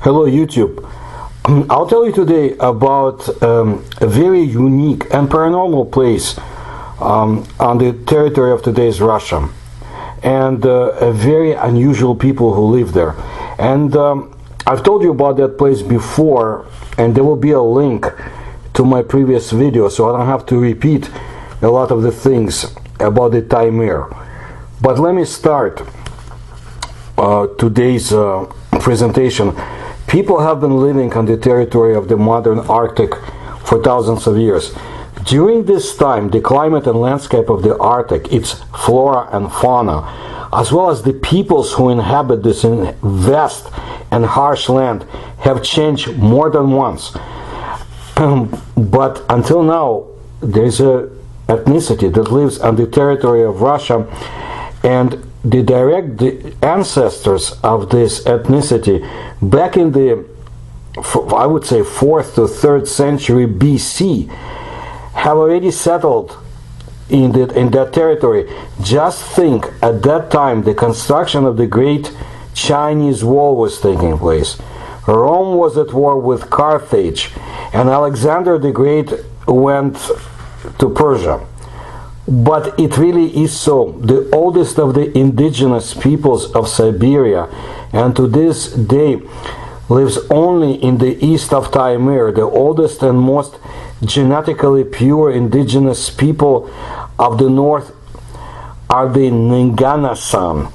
Hello YouTube. I'll tell you today about a very unique and paranormal place on the territory of today's Russia, and a very unusual people who live there. And I've told you about that place before, and there will be a link to my previous video, so I don't have to repeat a lot of the things about the Taimyr. But let me start today's presentation. People have been living on the territory of the modern Arctic for thousands of years. During this time, the climate and landscape of the Arctic, its flora and fauna, as well as the peoples who inhabit this vast and harsh land, have changed more than once. But until now, there's a ethnicity that lives on the territory of Russia, and the direct ancestors of this ethnicity back in the, I would say, 4th to 3rd century BC have already settled in that territory. Just think, at that time the construction of the great Chinese wall was taking place. Rome was at war with Carthage, and Alexander the Great went to Persia. But it really is so. The oldest of the indigenous peoples of Siberia, and to this day lives only in the east of Taimyr. The oldest and most genetically pure indigenous people of the north are the Nganasan.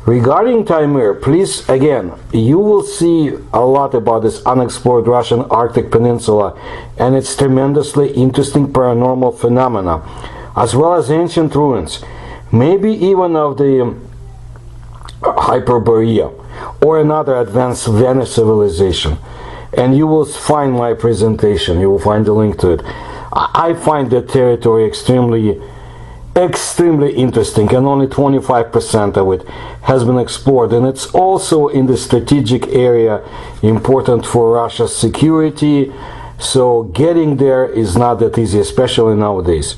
Regarding Taimyr, please, again, you will see a lot about this unexplored Russian Arctic Peninsula and its tremendously interesting paranormal phenomena, as well as ancient ruins, maybe even of the Hyperborea or another advanced Venice civilization. And you will find my presentation, you will find the link to it. I find that territory extremely interesting, and only 25% of it has been explored, and it's also in the strategic area important for Russia's security, so getting there is not that easy, especially nowadays.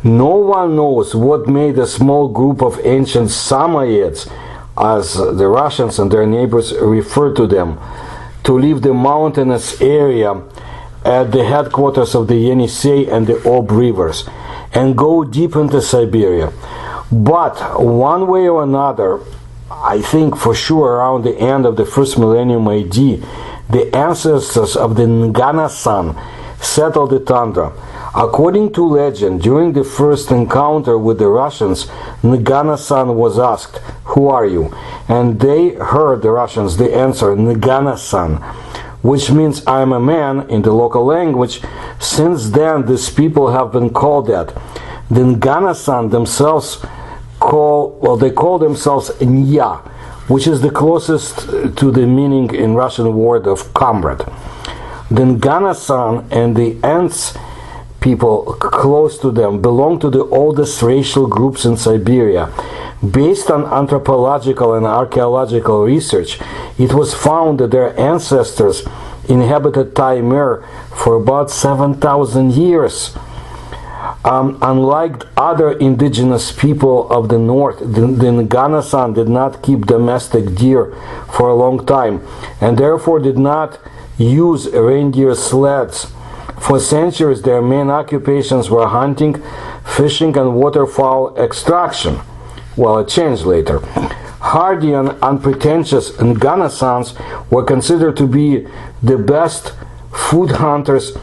No one knows what made a small group of ancient Samoyeds, as the Russians and their neighbors refer to them, to leave the mountainous area at the headquarters of the Yenisei and the Ob rivers and go deep into Siberia. But one way or another, I think for sure around the end of the first millennium AD, the ancestors of the Nganasan settled the Tundra. According to legend, during the first encounter with the Russians, Nganasan was asked, "Who are you?" And they heard, the Russians, the answer, Nganasan, which means "I am a man" in the local language. Since then, these people have been called that. The Nganasan themselves call themselves Nya, which is the closest to the meaning in Russian word of comrade. The Nganasan and the Ants people close to them belong to the oldest racial groups in Siberia. Based on anthropological and archaeological research, it was found that their ancestors inhabited Taimyr for about 7,000 years. Unlike other indigenous people of the north, the Nganasan did not keep domestic deer for a long time, and therefore did not use reindeer sleds. For centuries, their main occupations were hunting, fishing, and waterfowl extraction. Well, it changed later. Hardy and unpretentious Nganasans were considered to be the best food hunters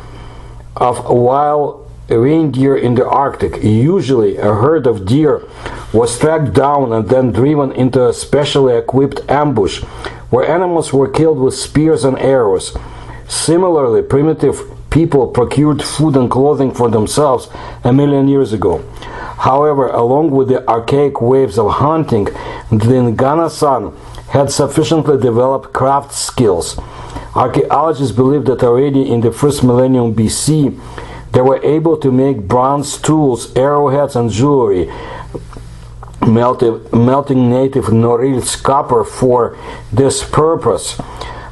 of wild reindeer in the Arctic. Usually, a herd of deer was tracked down and then driven into a specially equipped ambush, where animals were killed with spears and arrows. Similarly, primitive people procured food and clothing for themselves a million years ago. However, along with the archaic ways of hunting, the Nganasan had sufficiently developed craft skills. Archaeologists believe that already in the first millennium BC, they were able to make bronze tools, arrowheads, and jewelry, melting native Norilsk copper for this purpose.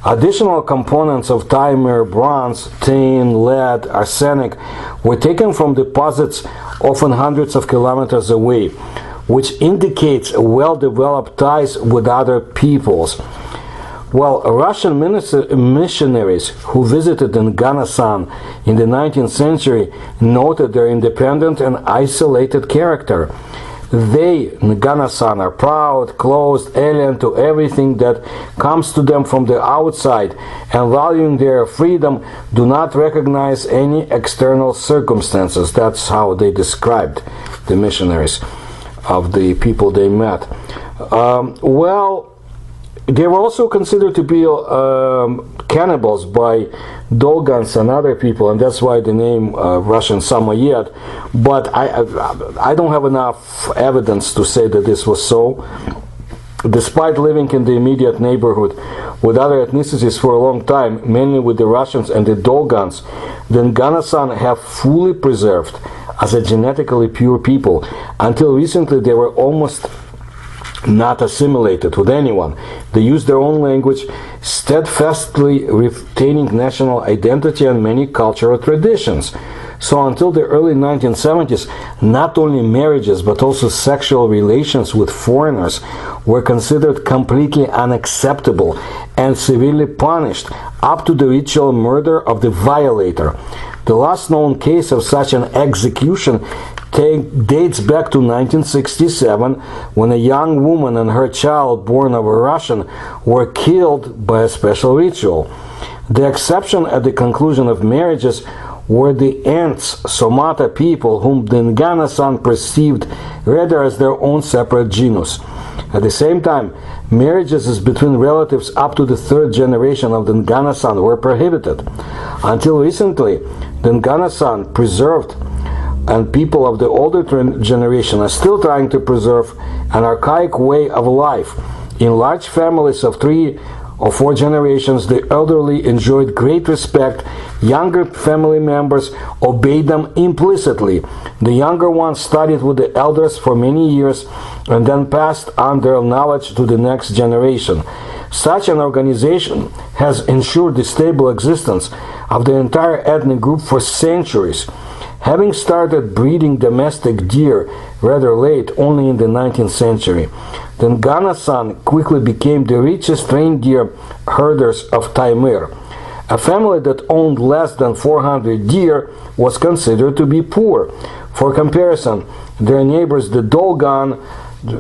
Additional components of Taimyr bronze, tin, lead, arsenic were taken from deposits often hundreds of kilometers away, which indicates well-developed ties with other peoples. Well, Russian missionaries who visited Nganasan in the 19th century noted their independent and isolated character. They, Nganasan, are proud, closed, alien to everything that comes to them from the outside, and valuing their freedom, do not recognize any external circumstances. That's how they described the missionaries of the people they met. They were also considered to be cannibals by Dolgans and other people, and that's why the name Russian Samoyed. But I don't have enough evidence to say that this was so. Despite living in the immediate neighborhood with other ethnicities for a long time, mainly with the Russians and the Dolgans, the Nganasan have fully preserved as a genetically pure people. Until recently, they were almost not assimilated with anyone. They use their own language, steadfastly retaining national identity and many cultural traditions. So until the early 1970s, not only marriages but also sexual relations with foreigners were considered completely unacceptable and severely punished, up to the ritual murder of the violator. The last known case of such an execution dates back to 1967, when a young woman and her child born of a Russian were killed by a special ritual. The exception at the conclusion of marriages were the Ants, Somata people, whom the Nganasan perceived rather as their own separate genus. At the same time, marriages between relatives up to the third generation of the Nganasan were prohibited. Until recently, the Nganasan preserved, and people of the older generation are still trying to preserve, an archaic way of life. In large families of 3 or 4 generations, the elderly enjoyed great respect. Younger family members obeyed them implicitly. The younger ones studied with the elders for many years and then passed on their knowledge to the next generation. Such an organization has ensured the stable existence of the entire ethnic group for centuries. Having started breeding domestic deer rather late, only in the 19th century, the Nganasan quickly became the richest reindeer herders of Taimyr. A family that owned less than 400 deer was considered to be poor. For comparison, their neighbors, the Dolgan,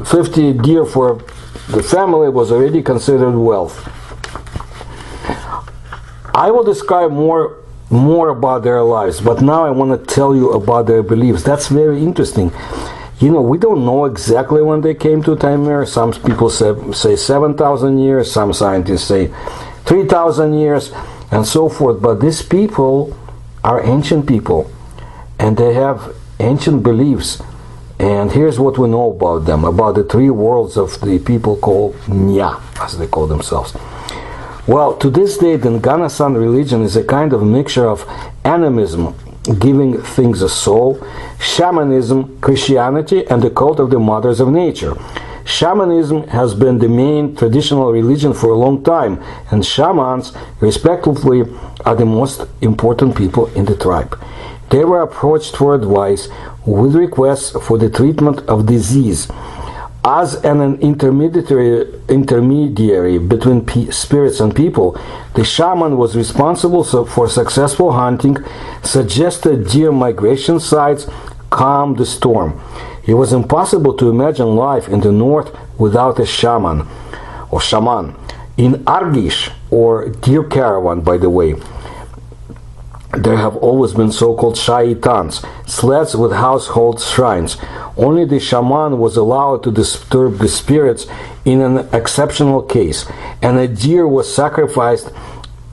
50 deer for the family was already considered wealth. I will describe more about their lives, but now I want to tell you about their beliefs. That's very interesting. You know, we don't know exactly when they came to Taimyr. Some people say 7,000 years, some scientists say 3,000 years, and so forth. But these people are ancient people, and they have ancient beliefs. And here's what we know about them, about the 3 worlds of the people called Nya, as they call themselves. Well, to this day, the Nganasan religion is a kind of mixture of animism, giving things a soul, shamanism, Christianity, and the cult of the mothers of nature. Shamanism has been the main traditional religion for a long time, and shamans, respectively, are the most important people in the tribe. They were approached for advice with requests for the treatment of disease. As an intermediary between spirits and people, the shaman was responsible for successful hunting, suggested deer migration sites, calmed the storm. It was impossible to imagine life in the north without a shaman or shaman. In Argish, or deer caravan, by the way, there have always been so-called shaitans, sleds with household shrines. Only the shaman was allowed to disturb the spirits in an exceptional case, and a deer was sacrificed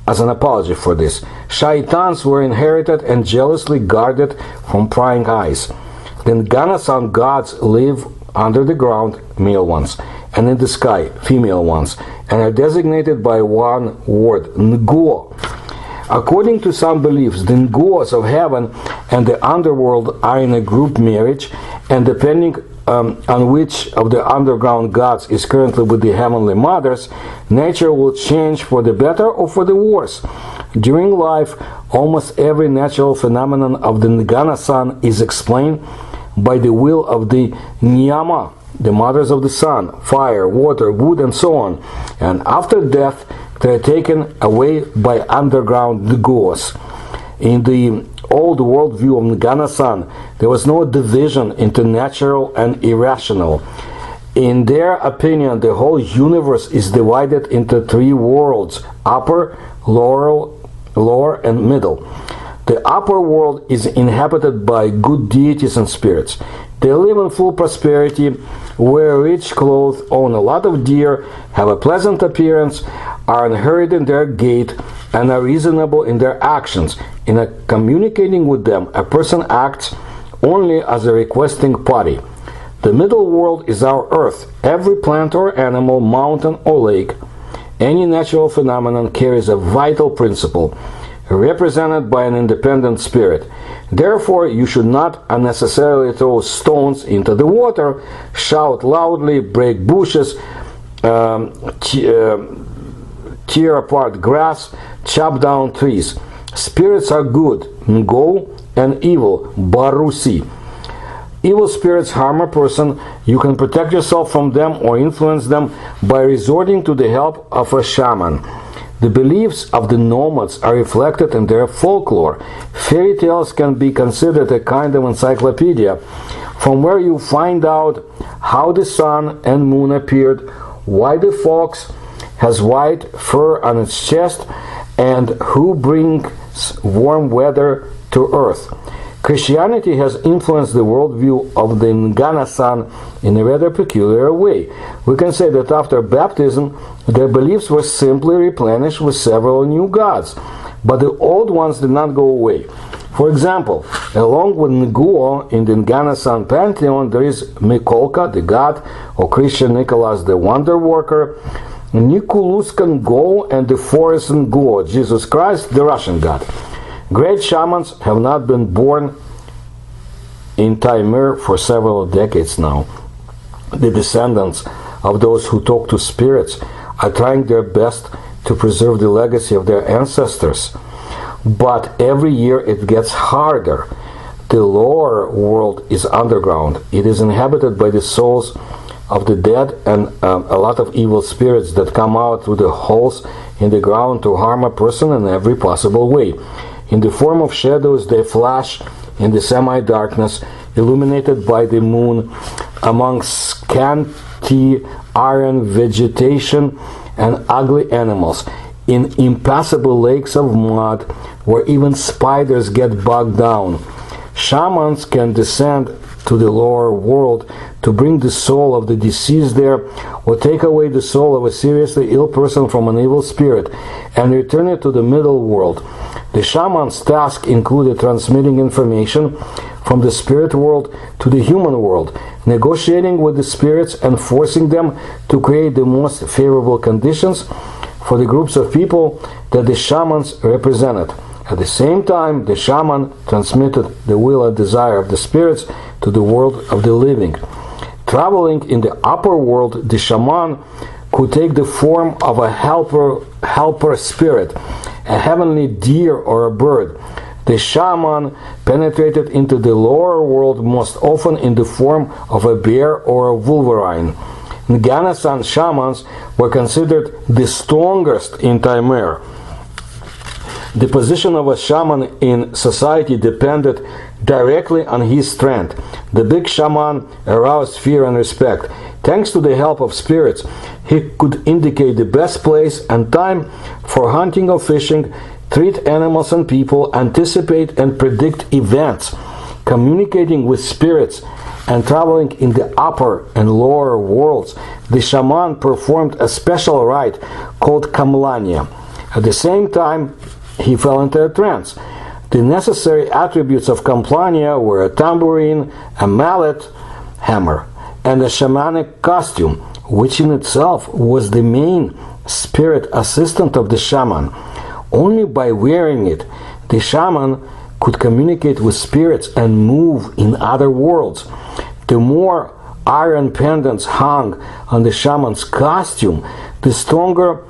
as an apology for this. Shaitans were inherited and jealously guarded from prying eyes. The Nganasan gods live under the ground, male ones, and in the sky, female ones, and are designated by one word, Ngo. According to some beliefs, the Ngos of heaven and the underworld are in a group marriage, and depending on which of the underground gods is currently with the heavenly mothers, nature will change for the better or for the worse. During life, almost every natural phenomenon of the Nganasan is explained by the will of the Nyama, the mothers of the sun, fire, water, wood, and so on. And after death, they are taken away by underground gods. In the old worldview of Nganasan, there was no division into natural and irrational. In their opinion, the whole universe is divided into three worlds: upper, lower, and middle. The upper world is inhabited by good deities and spirits. They live in full prosperity, wear rich clothes, own a lot of deer, have a pleasant appearance, are unhurried in their gait, and are reasonable in their actions. In communicating with them, a person acts only as a requesting party. The middle world is our earth. Every plant or animal, mountain or lake, any natural phenomenon carries a vital principle, represented by an independent spirit. Therefore, you should not unnecessarily throw stones into the water, shout loudly, break bushes, tear apart grass, chop down trees. Spirits are good, ngo, and evil, barusi. Evil spirits harm a person. You can protect yourself from them or influence them by resorting to the help of a shaman. The beliefs of the nomads are reflected in their folklore. Fairy tales can be considered a kind of encyclopedia, from where you find out how the sun and moon appeared, why the fox has white fur on its chest, and who brings warm weather to earth. Christianity has influenced the worldview of the Nganasan in a rather peculiar way. We can say that after baptism, their beliefs were simply replenished with several new gods, but the old ones did not go away. For example, along with Nguo in the Nganasan pantheon, there is Mikolka, the god, or Christian Nicholas, the wonder worker, Nikuluskan Go, and the forest Ngo, Jesus Christ, the Russian god. Great shamans have not been born in Taimyr for several decades now. The descendants of those who talk to spirits are trying their best to preserve the legacy of their ancestors. But every year it gets harder. The lower world is underground. It is inhabited by the souls of the dead and a lot of evil spirits that come out through the holes in the ground to harm a person in every possible way. In the form of shadows, they flash in the semi-darkness, illuminated by the moon, among scanty iron vegetation and ugly animals, in impassable lakes of mud, where even spiders get bogged down. Shamans can descend to the lower world to bring the soul of the deceased there, or take away the soul of a seriously ill person from an evil spirit, and return it to the middle world. The shaman's task included transmitting information from the spirit world to the human world, negotiating with the spirits and forcing them to create the most favorable conditions for the groups of people that the shamans represented. At the same time, the shaman transmitted the will and desire of the spirits to the world of the living. Traveling in the upper world, the shaman could take the form of a helper spirit, a heavenly deer or a bird. The shaman penetrated into the lower world most often in the form of a bear or a wolverine. Nganasan shamans were considered the strongest in Taimyr. The position of a shaman in society depended directly on his strength. The big shaman aroused fear and respect. Thanks to the help of spirits, he could indicate the best place and time for hunting or fishing, treat animals and people, anticipate and predict events. Communicating with spirits and traveling in the upper and lower worlds, the shaman performed a special rite called kamlania. At the same time, he fell into a trance. The necessary attributes of kamlania were a tambourine, a mallet, hammer, and a shamanic costume, which in itself was the main spirit assistant of the shaman. Only by wearing it, the shaman could communicate with spirits and move in other worlds. The more iron pendants hung on the shaman's costume, the stronger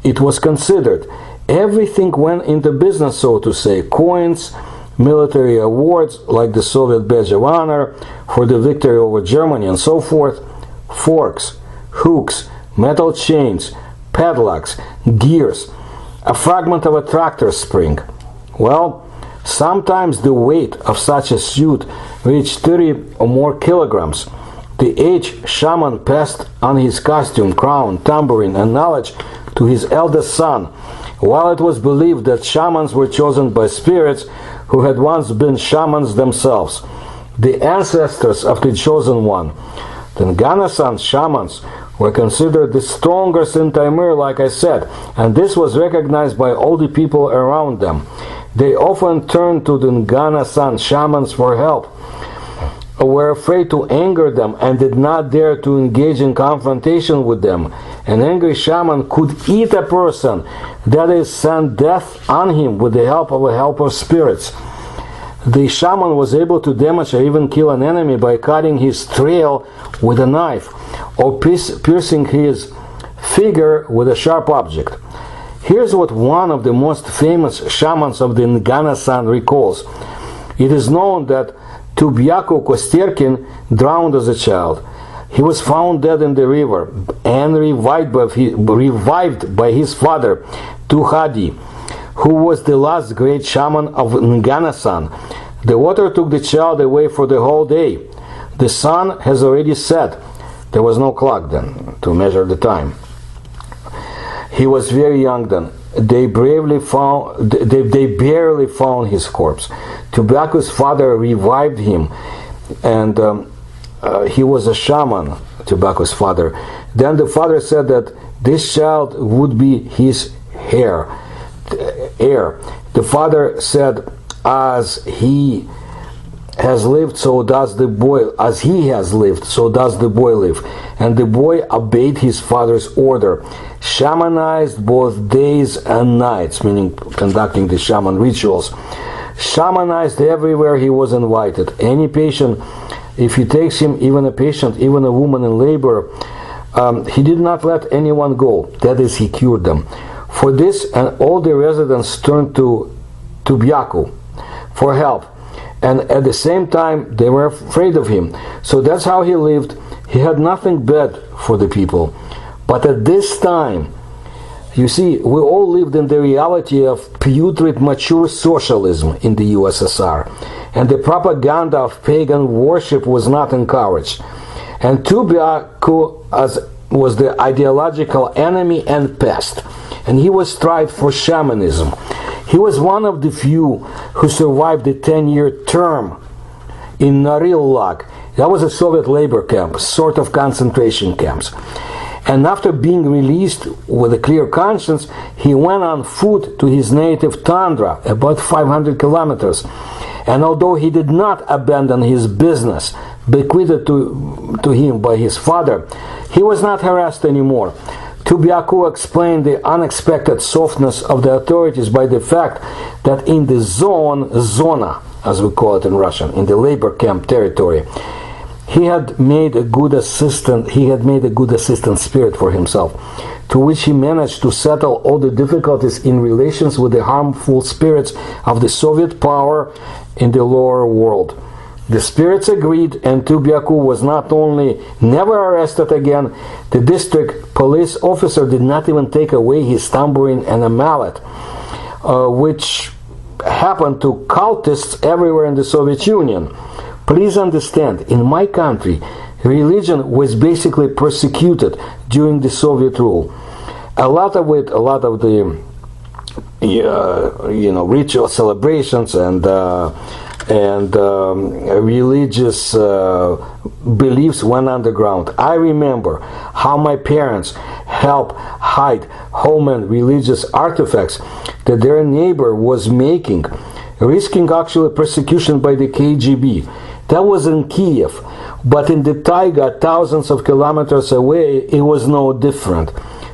it was considered. Everything went into business, so to say. Coins, military awards like the Soviet Badge of Honor for the victory over Germany and so forth, forks, hooks, metal chains, padlocks, gears, a fragment of a tractor spring. Well, sometimes the weight of such a suit reached 30 or more kilograms. The aged shaman passed on his costume, crown, tambourine, and knowledge to his eldest son, while it was believed that shamans were chosen by spirits who had once been shamans themselves, the ancestors of the chosen one. The Nganasan shamans were considered the strongest in Timur, like I said, and this was recognized by all the people around them. They often turned to the Nganasan shamans for help, were afraid to anger them, and did not dare to engage in confrontation with them. An angry shaman could eat a person, that is, send death on him with the help of spirits. The shaman was able to damage or even kill an enemy by cutting his trail with a knife, or piercing his figure with a sharp object. Here's what one of the most famous shamans of the Nganasan recalls. It is known that Tubyaku Kosterkin drowned as a child. He was found dead in the river and revived by his father, Tuhadi, who was the last great shaman of Nganasan. The water took the child away for the whole day. The sun has already set. There was no clock then to measure the time. He was very young then. They barely found his corpse. Tubyaku's father revived him, and he was a shaman, Tubyaku's father. Then the father said that this child would be his heir. The father said, as he has lived, so does the boy. As he has lived, so does the boy live. And the boy obeyed his father's order, shamanized both days and nights, meaning conducting the shaman rituals. Shamanized everywhere he was invited. Any patient, if he takes him, even a patient, even a woman in labor, he did not let anyone go. That is, he cured them. For this, and all the residents turned to Tubyaku for help. And at the same time, they were afraid of him. So that's how he lived. He had nothing bad for the people. But at this time, you see, we all lived in the reality of putrid, mature socialism in the USSR. And the propaganda of pagan worship was not encouraged. And Tubyaku was the ideological enemy and pest. And he was tried for shamanism. He was one of the few who survived the 10-year term in Norilsk. That was a Soviet labor camp, sort of concentration camps. And after being released with a clear conscience, he went on foot to his native Tundra, about 500 kilometers. And although he did not abandon his business, bequeathed to him by his father, he was not harassed anymore. Tubyaku explained the unexpected softness of the authorities by the fact that in the zona, as we call it in Russian, in the labor camp territory, he had made a good assistant spirit for himself, to which he managed to settle all the difficulties in relations with the harmful spirits of the Soviet power in the lower world. The spirits agreed, and Tubyaku was not only never arrested again, the district police officer did not even take away his tambourine and a mallet, which happened to cultists everywhere in the Soviet Union. Please understand, in my country, religion was basically persecuted during the Soviet rule. A lot of the ritual celebrations and religious beliefs went underground. I remember how my parents helped hide home and religious artifacts that their neighbor was making, risking actually persecution by the KGB. That was in Kiev, but in the taiga, thousands of kilometers away, it was no different.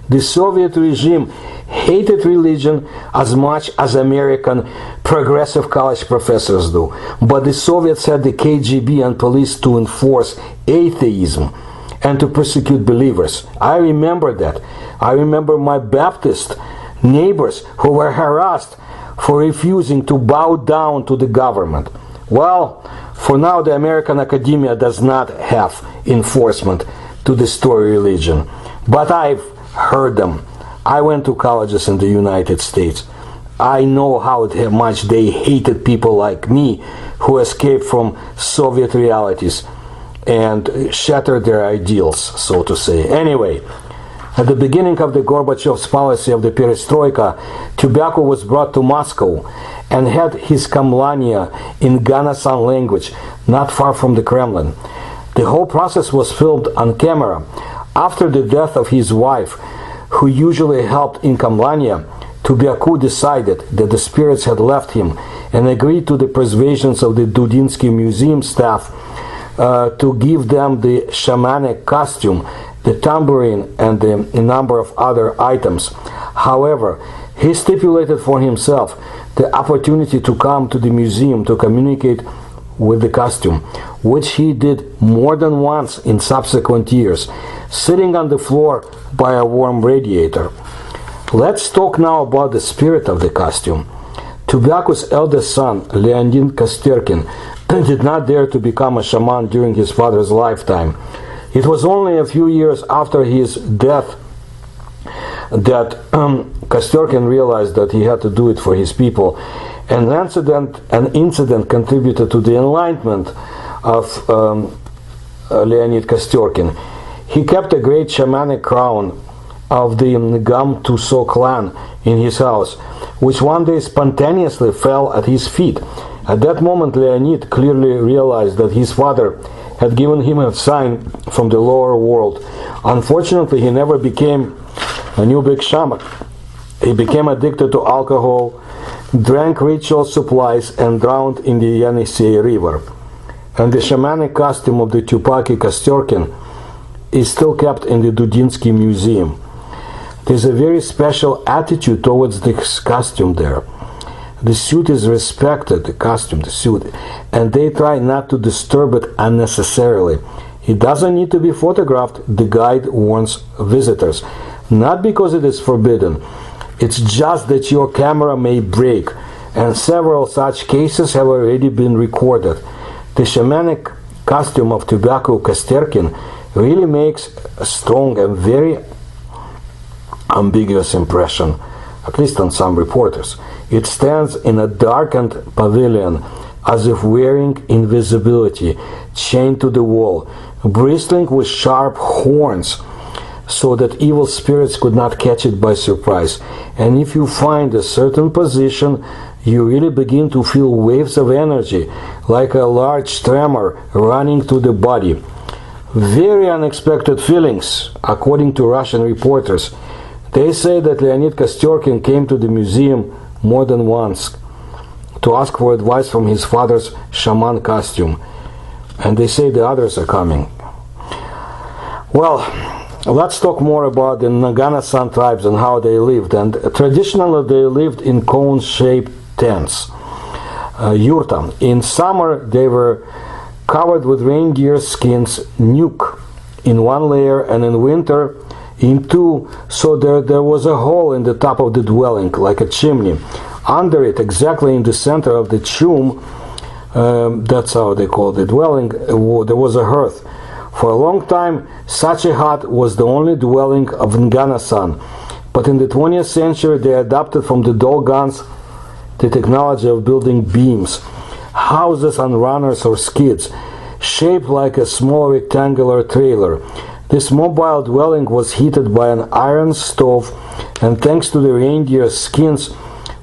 The Soviet regime hated religion as much as American progressive college professors do. But the Soviets had the KGB and police to enforce atheism and to persecute believers. I remember that. I remember my Baptist neighbors who were harassed for refusing to bow down to the government. Well, for now the American academia does not have enforcement to destroy religion. But I've heard them. I went to colleges in the United States. I know how much they hated people like me who escaped from Soviet realities and shattered their ideals, so to say. Anyway, at the beginning of the Gorbachev's policy of the perestroika, tobacco was brought to Moscow and had his kamlania in Nganasan language, not far from the Kremlin. The whole process was filmed on camera. After the death of his wife, who usually helped in kamlania, Tobyaku decided that the spirits had left him and agreed to the persuasions of the Dudinsky Museum staff to give them the shamanic costume, the tambourine, and a number of other items. However, he stipulated for himself the opportunity to come to the museum to communicate with the costume, which he did more than once in subsequent years, sitting on the floor by a warm radiator. Let's talk now about the spirit of the costume. Tobyaku's eldest son, Leonid Kosterkin, did not dare to become a shaman during his father's lifetime. It was only a few years after his death that Kosterkin realized that he had to do it for his people. An incident contributed to the enlightenment of Leonid Kosterkin. He kept a great shamanic crown of the Ngam Tuso clan in his house, which one day spontaneously fell at his feet. At that moment, Leonid clearly realized that his father had given him a sign from the lower world. Unfortunately, he never became a new big shaman. He became addicted to alcohol, drank ritual supplies, and drowned in the Yenisei River. And the shamanic costume of the Tupaki Kosterkin is still kept in the Dudinsky Museum. There's a very special attitude towards this costume there. The suit is respected, the suit, and they try not to disturb it unnecessarily. It doesn't need to be photographed, the guide warns visitors. Not because it is forbidden, it's just that your camera may break, and several such cases have already been recorded. The shamanic costume of Tobyaku Kosterkin really makes a strong and very ambiguous impression, at least on some reporters. It stands in a darkened pavilion, as if wearing invisibility, chained to the wall, bristling with sharp horns, so that evil spirits could not catch it by surprise. And if you find a certain position, you really begin to feel waves of energy, like a large tremor running through the body. Very unexpected feelings, according to Russian reporters. They say that Leonid Kosterkin came to the museum more than once to ask for advice from his father's shaman costume. And they say the others are coming. Well, let's talk more about the Nganasan tribes and how they lived. And traditionally they lived in cone-shaped tents, yurta. In summer they were covered with reindeer skins, nuke, in one layer, and in winter in two, so there was a hole in the top of the dwelling, like a chimney. Under it, exactly in the center of the chum, that's how they call the dwelling, there was a hearth. For a long time, such a hut was the only dwelling of Nganasan, but in the 20th century they adopted from the Dolgans the technology of building beams, houses on runners or skids, shaped like a small rectangular trailer. This mobile dwelling was heated by an iron stove, and thanks to the reindeer skins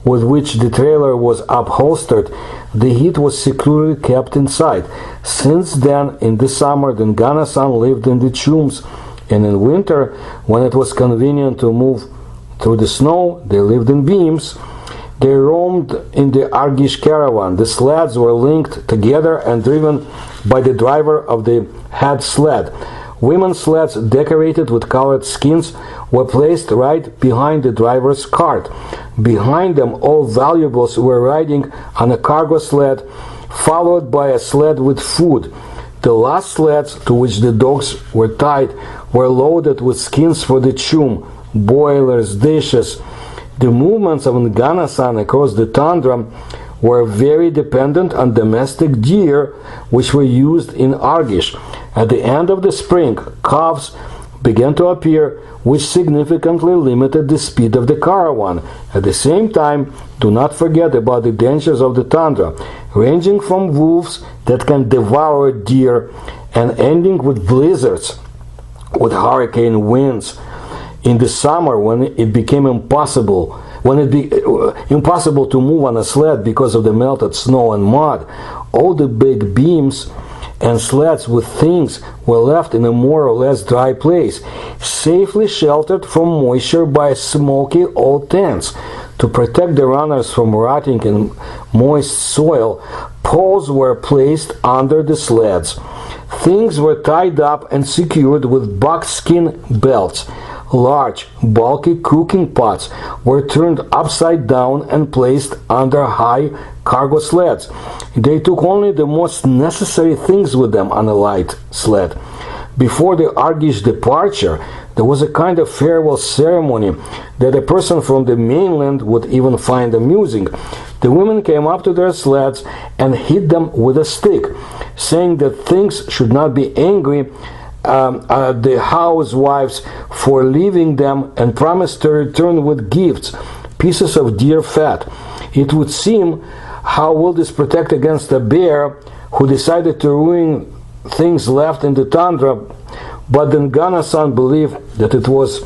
with which the trailer was upholstered, the heat was securely kept inside. Since then, in the summer, the Nganasan lived in the chums, and in winter, when it was convenient to move through the snow, they lived in beams. They roamed in the Argish caravan. The sleds were linked together and driven by the driver of the head sled. Women's sleds decorated with colored skins were placed right behind the driver's cart. Behind them, all valuables were riding on a cargo sled, followed by a sled with food. The last sleds, to which the dogs were tied, were loaded with skins for the chum, boilers, dishes. The movements of Nganasan across the tundra were very dependent on domestic deer, which were used in Argish. At the end of the spring, calves began to appear, which significantly limited the speed of the caravan. At the same time, do not forget about the dangers of the tundra, ranging from wolves that can devour deer and ending with blizzards, with hurricane winds. In the summer, when it became impossible to move on a sled because of the melted snow and mud, all the big beams and sleds with things were left in a more or less dry place, safely sheltered from moisture by smoky old tents. To protect the runners from rotting in moist soil, poles were placed under the sleds. Things were tied up and secured with buckskin belts. Large, bulky cooking pots were turned upside down and placed under high cargo sleds. They took only the most necessary things with them on a light sled. Before the Argish departure, there was a kind of farewell ceremony that a person from the mainland would even find amusing. The women came up to their sleds and hit them with a stick, saying that things should not be angry the housewives for leaving them, and promised to return with gifts, pieces of deer fat. It would seem, how will this protect against a bear who decided to ruin things left in the tundra? But then Nganasan believed that it was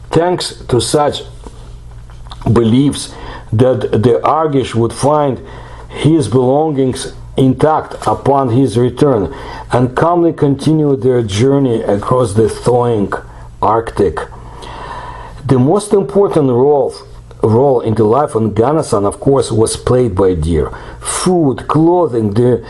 thanks to such beliefs that the Argish would find his belongings intact upon his return, and calmly continued their journey across the thawing Arctic. The most important role in the life of Nganasan, of course, was played by deer. Food, clothing, the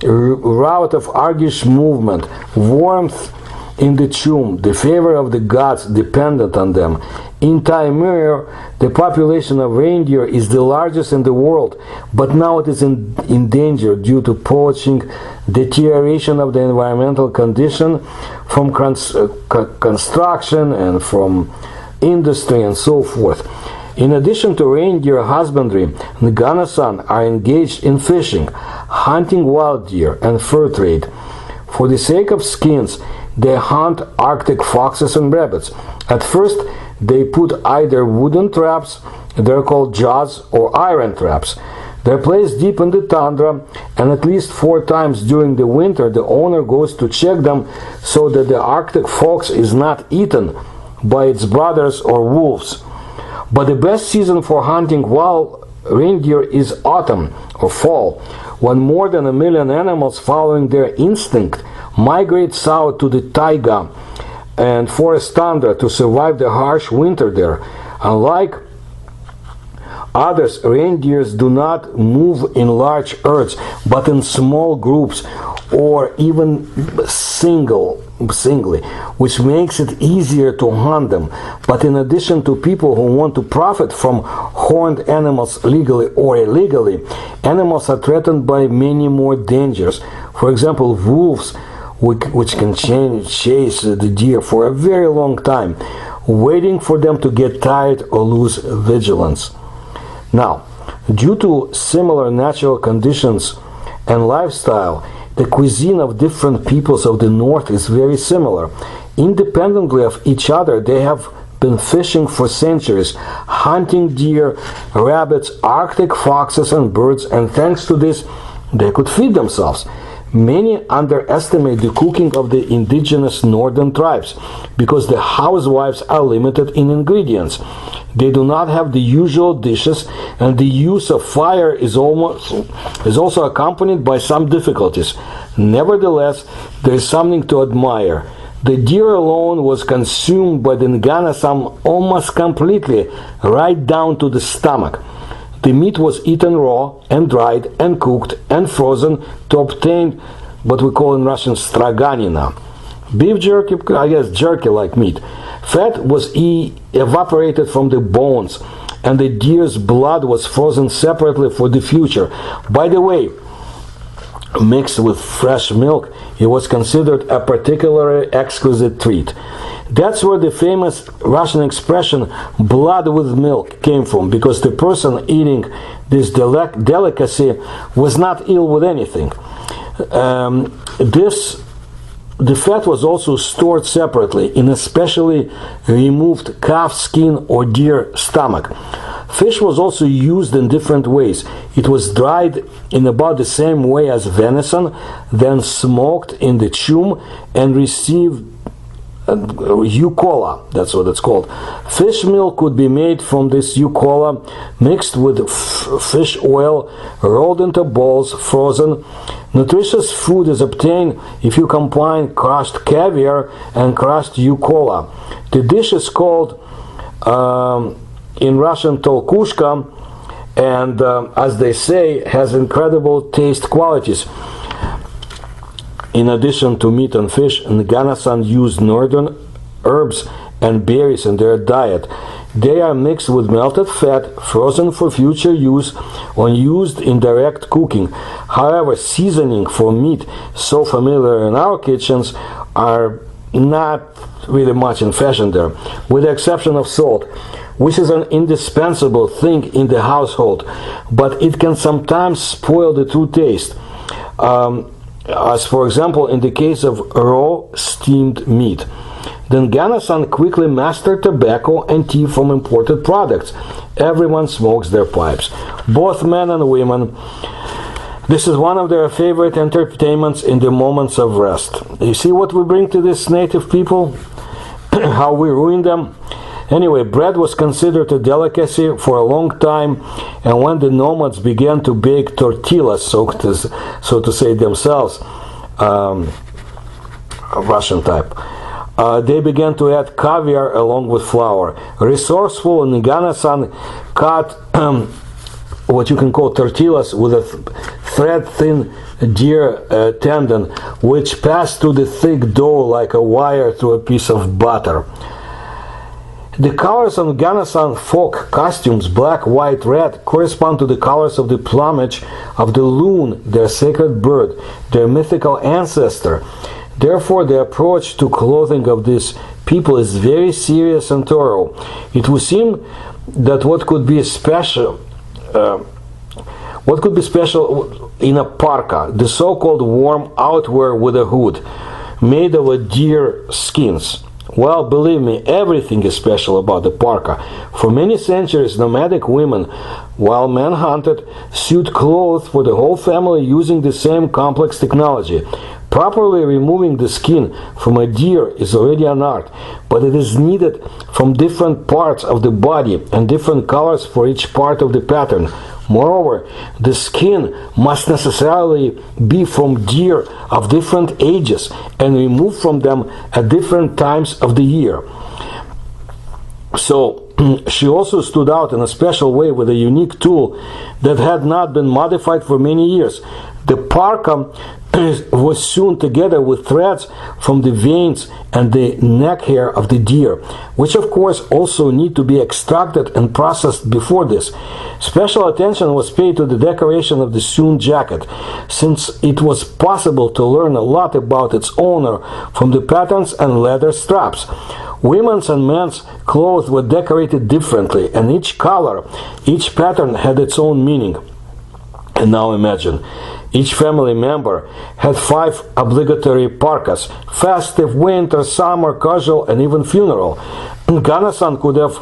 route of Argish movement, warmth in the tomb, the favor of the gods dependent on them. In Taimyr, the population of reindeer is the largest in the world, but now it is in danger due to poaching, deterioration of the environmental condition from construction and from industry and so forth. In addition to reindeer husbandry, the Nganasan are engaged in fishing, hunting wild deer, and fur trade. For the sake of skins, they hunt Arctic foxes and rabbits. At first, they put either wooden traps, they're called jaws, or iron traps. They're placed deep in the tundra, and at least 4 times during the winter the owner goes to check them so that the Arctic fox is not eaten by its brothers or wolves. But the best season for hunting wild reindeer is autumn or fall, when more than 1 million animals, following their instinct, migrate south to the taiga and forest tundra to survive the harsh winter there. Unlike others, reindeers do not move in large herds, but in small groups or even singly, which makes it easier to hunt them. But in addition to people who want to profit from horned animals legally or illegally, animals are threatened by many more dangers. For example, wolves, which can chase the deer for a very long time, waiting for them to get tired or lose vigilance. Now, due to similar natural conditions and lifestyle, the cuisine of different peoples of the north is very similar. Independently of each other, they have been fishing for centuries, hunting deer, rabbits, Arctic foxes, and birds, and thanks to this, they could feed themselves. Many underestimate the cooking of the indigenous northern tribes because the housewives are limited in ingredients. They do not have the usual dishes, and the use of fire is also accompanied by some difficulties. Nevertheless, there is something to admire. The deer alone was consumed by the Nganasan almost completely, right down to the stomach. The meat was eaten raw and dried and cooked and frozen to obtain what we call in Russian straganina. Beef jerky, I guess jerky like meat. Fat was evaporated from the bones, and the deer's blood was frozen separately for the future. By the way, mixed with fresh milk, it was considered a particularly exquisite treat. That's where the famous Russian expression blood with milk came from, because the person eating this delicacy was not ill with anything. This The fat was also stored separately in a specially removed calf skin or deer stomach. Fish was also used in different ways. It was dried in about the same way as venison, then smoked in the chum and received rurcla, that's what it's called. Fish milk could be made from this rurcla, mixed with fish oil, rolled into balls, frozen. Nutritious food is obtained if you combine crushed caviar and crushed rurcla. The dish is called in Russian tolkushka, and as they say, has incredible taste qualities. In addition to meat and fish, Nganasan use northern herbs and berries in their diet. They are mixed with melted fat, frozen for future use, or used in direct cooking. However, seasoning for meat, so familiar in our kitchens, are not really much in fashion there, with the exception of salt, which is an indispensable thing in the household, but it can sometimes spoil the true taste. As for example in the case of raw steamed meat. Then Nganasan quickly mastered tobacco and tea from imported products. Everyone smokes their pipes, both men and women. This is one of their favorite entertainments in the moments of rest. You see what we bring to these native people? How we ruin them? Anyway, bread was considered a delicacy for a long time, and when the nomads began to bake tortillas, so to say themselves, Russian type, they began to add caviar along with flour. Resourceful Nganasan cut what you can call tortillas with a thread-thin deer tendon, which passed through the thick dough like a wire through a piece of butter. The colors on Nganasan folk costumes, black, white, red, correspond to the colors of the plumage of the loon, their sacred bird, their mythical ancestor. Therefore, the approach to clothing of these people is very serious and thorough. It would seem that what could be special in a parka, the so-called warm outwear with a hood, made of a deer skins. Well, believe me, everything is special about the parka. For many centuries, nomadic women, while men hunted, sewed clothes for the whole family using the same complex technology. Properly removing the skin from a deer is already an art, but it is needed from different parts of the body and different colors for each part of the pattern. Moreover, the skin must necessarily be from deer of different ages and removed from them at different times of the year. So, she also stood out in a special way with a unique tool that had not been modified for many years. The parka was sewn together with threads from the veins and the neck hair of the deer, which of course also need to be extracted and processed before this. Special attention was paid to the decoration of the sewn jacket, since it was possible to learn a lot about its owner from the patterns and leather straps. Women's and men's clothes were decorated differently, and each color, each pattern had its own meaning. And now imagine, each family member had 5 obligatory parkas: festive, winter, summer, casual, and even funeral. Nganasan could have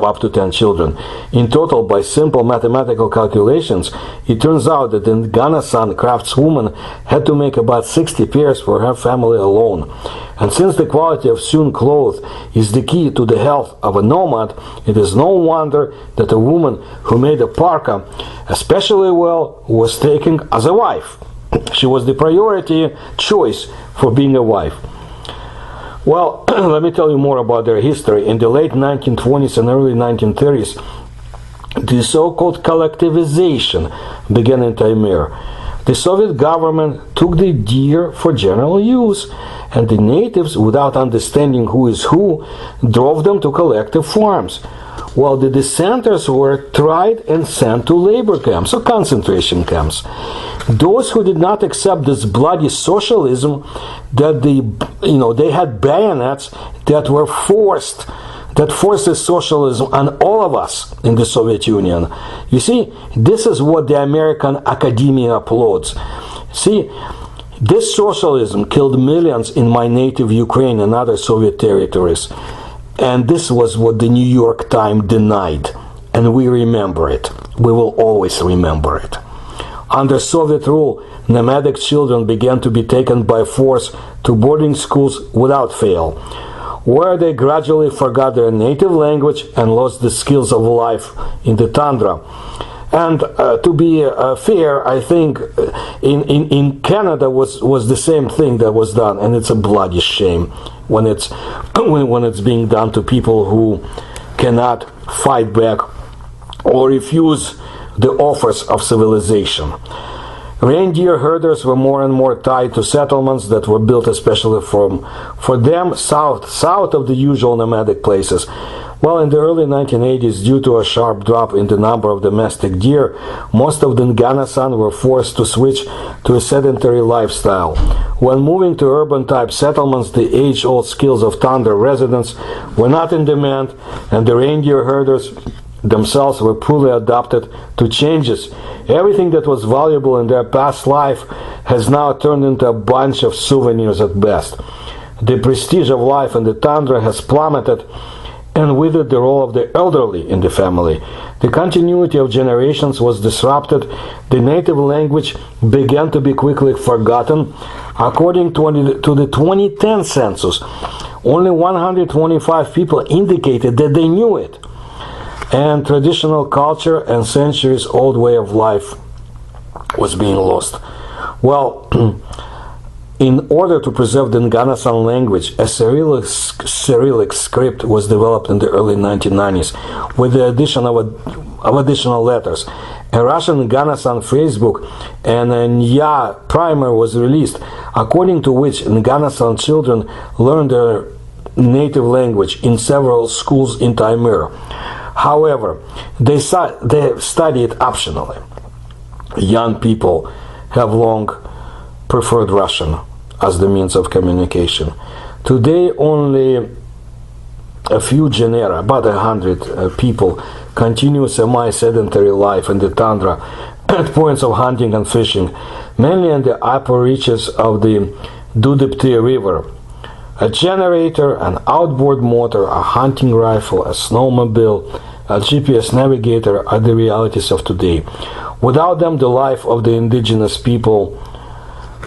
up to 10 children. In total, by simple mathematical calculations, it turns out that the Nganasan craftswoman had to make about 60 pairs for her family alone. And since the quality of sewn clothes is the key to the health of a nomad, it is no wonder that a woman who made a parka especially well was taken as a wife. She was the priority choice for being a wife. Well, let me tell you more about their history. In the late 1920s and early 1930s, the so-called collectivization began in Taimyr. The Soviet government took the deer for general use, and the natives, without understanding who is who, drove them to collective farms, while the dissenters were tried and sent to labor camps or concentration camps. Those who did not accept this bloody socialism, that they had bayonets that forced this socialism on all of us in the Soviet Union. You see, this is what the American academia applauds. See, This socialism killed millions in my native Ukraine and other Soviet territories. And this was what the New York Times denied. And we remember it. We will always remember it. Under Soviet rule, nomadic children began to be taken by force to boarding schools without fail, where they gradually forgot their native language and lost the skills of life in the tundra. And to be fair, I think in Canada was the same thing that was done, and it's a bloody shame when it's being done to people who cannot fight back or refuse the offers of civilization. Reindeer herders were more and more tied to settlements that were built especially for them south of the usual nomadic places. Well, in the early 1980s, due to a sharp drop in the number of domestic deer, most of the Nganasan were forced to switch to a sedentary lifestyle. When moving to urban-type settlements, the age-old skills of tundra residents were not in demand, and the reindeer herders themselves were poorly adapted to changes. Everything that was valuable in their past life has now turned into a bunch of souvenirs at best. The prestige of life in the tundra has plummeted, and with it the role of the elderly in the family. The continuity of generations was disrupted. The native language began to be quickly forgotten. According to the 2010 census, only 125 people indicated that they knew it. And traditional culture and centuries-old way of life was being lost. Well, in order to preserve the Nganasan language, a Cyrillic script was developed in the early 1990s with the addition of additional letters. A Russian Nganasan phrasebook and a Nya primer was released, according to which Nganasan children learned their native language in several schools in Taimyr. However, they study it optionally. Young people have long preferred Russian as the means of communication. Today, only a few genera, about 100 people, continue semi-sedentary life in the tundra at points of hunting and fishing, mainly in the upper reaches of the Dudipty River. A generator, an outboard motor, a hunting rifle, a snowmobile, a GPS navigator are the realities of today. Without them, the life of the indigenous people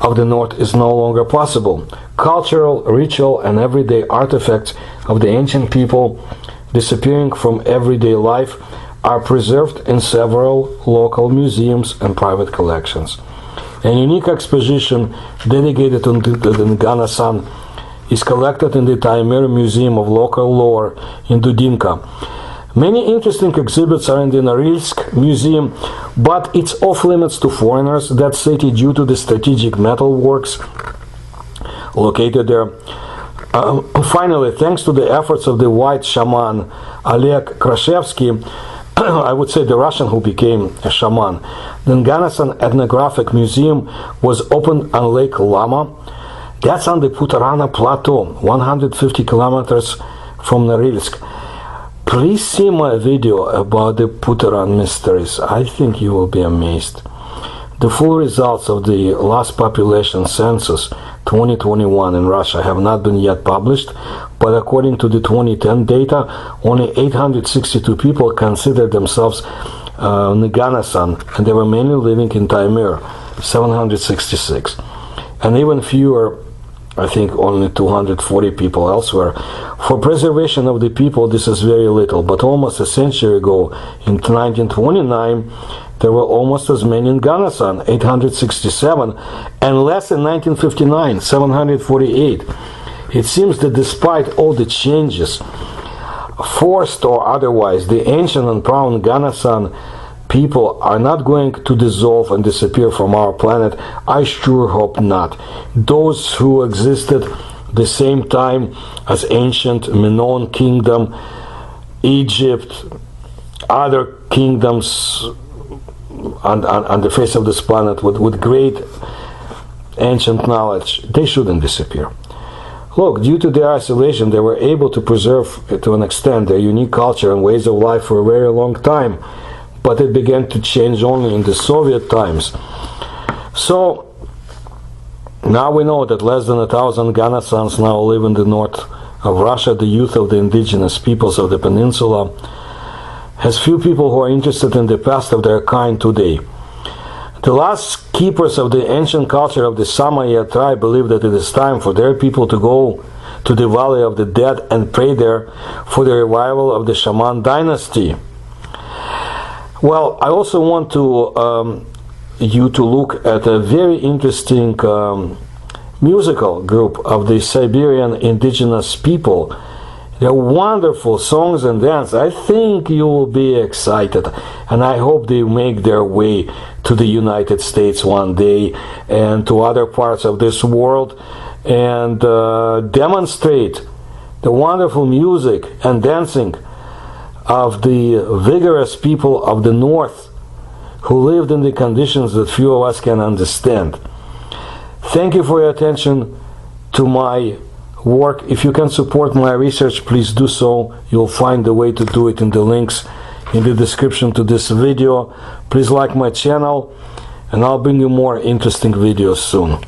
of the North is no longer possible. Cultural, ritual, and everyday artifacts of the ancient people disappearing from everyday life are preserved in several local museums and private collections. A unique exposition dedicated to the Nganasan is collected in the Taimyr Museum of Local Lore in Dudinka. Many interesting exhibits are in the Norilsk Museum, but it's off limits to foreigners, that city, due to the strategic metal works located there. Finally, thanks to the efforts of the white shaman Oleg Krashevsky, I would say the Russian who became a shaman, the Nganasan Ethnographic Museum was opened on Lake Lama. That's on the Putarana Plateau, 150 kilometers from Norilsk. Please see my video about the Putaran mysteries. I think you will be amazed. The full results of the last population census 2021 in Russia have not been yet published, but according to the 2010 data, only 862 people considered themselves Nganasan, and they were mainly living in Taimyr, 766. And even fewer, I think only 240 people elsewhere. For preservation of the people, this is very little, but almost a century ago, in 1929, there were almost as many in Nganasan, 867, and less in 1959, 748. It seems that despite all the changes, forced or otherwise, the ancient and proud Nganasan people are not going to dissolve and disappear from our planet. I sure hope not. Those who existed the same time as ancient Minoan kingdom, Egypt, other kingdoms on the face of this planet with great ancient knowledge, they shouldn't disappear. Look, due to their isolation, they were able to preserve, to an extent, their unique culture and ways of life for a very long time. But it began to change only in the Soviet times. So, Now we know that less than 1,000 Nganasans now live in the north of Russia. The youth of the indigenous peoples of the peninsula has few people who are interested in the past of their kind today. The last keepers of the ancient culture of the Samaya tribe believe that it is time for their people to go to the Valley of the Dead and pray there for the revival of the Shaman dynasty. Well, I also want to you to look at a very interesting musical group of the Siberian indigenous people. They're wonderful songs and dance. I think you will be excited, and I hope they make their way to the United States one day and to other parts of this world and demonstrate the wonderful music and dancing of the vigorous people of the North who lived in the conditions that few of us can understand. Thank you for your attention to my work. If you can support my research, please do so. You'll find the way to do it in the links in the description to this video. Please like my channel, and I'll bring you more interesting videos soon.